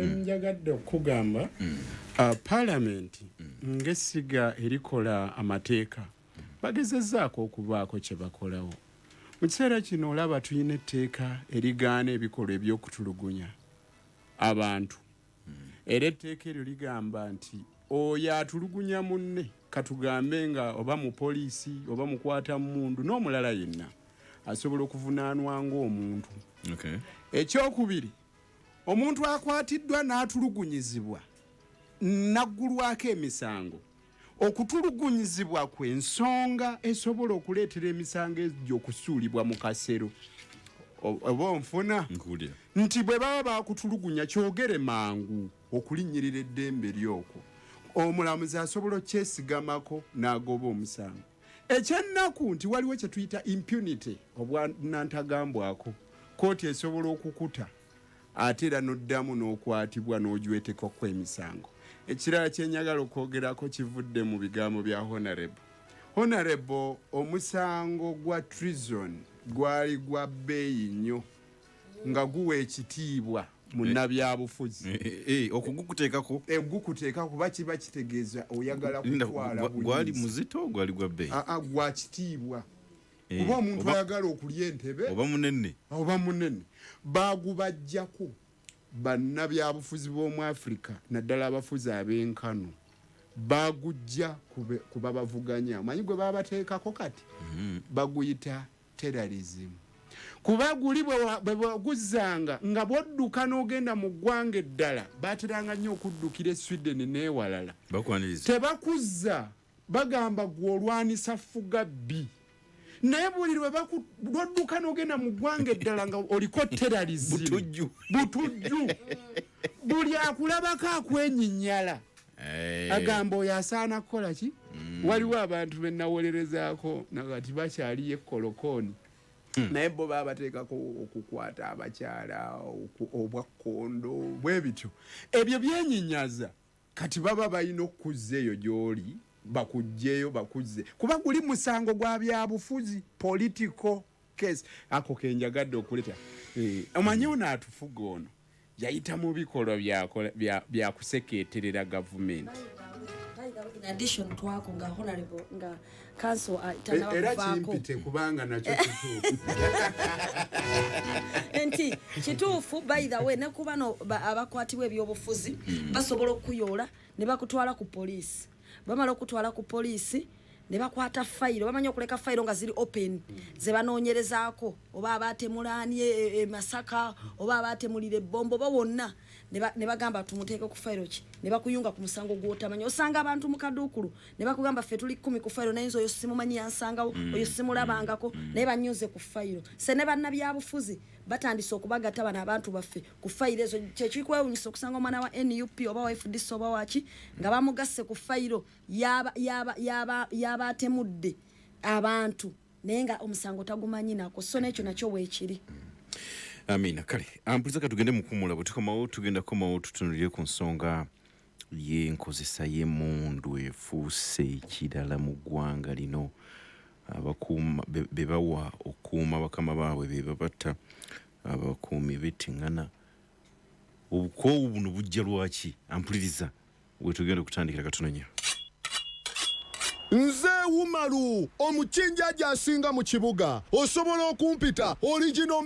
kyenjagadde okugamba parliament ng'essiga erikola amateeka bagezezzaako okubaako kye bakolawo. Mu kiseera kino olaba tulina etteeka erigaana ebikolwa eby'okutulugunya abantu. Era etteeka eryo ligamba nti oyo atulugunya munne katugambe nga oba mu poliisi oba mukwata mmundu n'omulala yenna asobola okuvunaanwa ng'omuntu. Ekyokubiri, omuntu akwatiddwa n'atulugunyizibwa naggulwako emisango. Okutulugunyizibwa kw'ensonga esobola okuleetera emisango egyo okusuulibwa mu kasero. Oba onfuna nti bwe baba bakutulugunya kyogere mangu okulinnyirira eddembe ly'okwo. Omulamuzi asobola okyesigamako n'agoba omusango. Ekyennaku nti waliwo kye tuyita impunity obwanantagambwako. Kooti esobola okukuta ate era n'oddamu n'okwatibwa n'ojwetekwa kw'emisango. Ekirala kyenjagala okwogerako kivudde mu bigambo bya Honorable, omusango gwa treason gwali gwa bbeeyi nnyo nga guwa ekitiibwa munnabyabufuzi. Okugukuteekako gukuteekako bakiba kitegeeza oyagala kutwala gwali muzito gwali gwa bbeeyi gwa kitiibwa. Kuba omuntu ayagala okulya entebe oba munene bagubajjako bannabyabufuzi b'omu Africa naddala abafuzi ab'enkano bagujja kuba bavuganya. Manyi gwe babateekako kati baguyita terrorism. Kuba guli bwe baguzanga nga bwodduka n'ogenda mu ggwanga eddala bateranga nnyo okuddukira Sweden n'ewalala. Tebakuzza bagamba gwe olwanisa fugabbi. Naye buli lwe lwodduka n'ogenda mu ggwanga eddala nga oliko terrorism butujju buli akulabako akwenyinyala agamba oyo asaana kukola ki. Waliwo abantu be nawolerezaako nakati bakyaliyo ekkolokooni naye bo baba bateekako okukwata abakyala obwakkondo bwe bityo. Ebyo byenyinyaza kati baba balina okuzza eyo gy'oli bakujjeyo bakuzze kuba guli musango gwa byabufuzi political case. Ako kenjagadde okuleta omanyi ono atufuga ono yayita mu bikolwa bya kusekeeterera gavumenti. In addition to wako nga honorable nga council era kimpite kubanga nakyo kituufu. Enti kituufu by the way nekuba no abakwatibwa ebyobufuzi basobola okuyoola ne bakutwala ku police. Bamala okutwala ku police ne bakwata fayiro bamanya okuleka fayiro nga ziri open ze banoonyerezaako oba abatemulanye Masaka oba abatemulire bombo bawonna ne bagamba tumuteeke ku fayiro ki ne bakuyunga ku musango gwotamanya. Osanga abantu mu kaduukulu ne bakugamba ffe tuli 10 ku fayiro naye oyo simumanyi yansangawo oyo simulabangako naye banyuze ku fayiro. Se ne bannabyabufuzi batandise okubagatta bano abantu baffe ku fayiro ezo kyekikwewunyisa okusanga omwana wa NUP oba wa FDC oba waki nga bamugasse ku fayiro yabatemudde abantu naye nga omusango tagumanyi nako. So n'ekyo nakyo weekiri. Amina kale ampuliza katugende mukumula butikomawo tugenda komawo tutunulire ku nsonga y'enkozesa y'emmundu efuuse ekirala mu ggwanga lino. Abakuuma bebawa okuuma bakama baabwe bebabatta abakuumi bettingana. Obukoowu buno bujja lwaki? Ampuliriza wetugenda okutandikira katunanya. Nze Wumalu omukinjaja asinga mu kibuga osobola okumpita original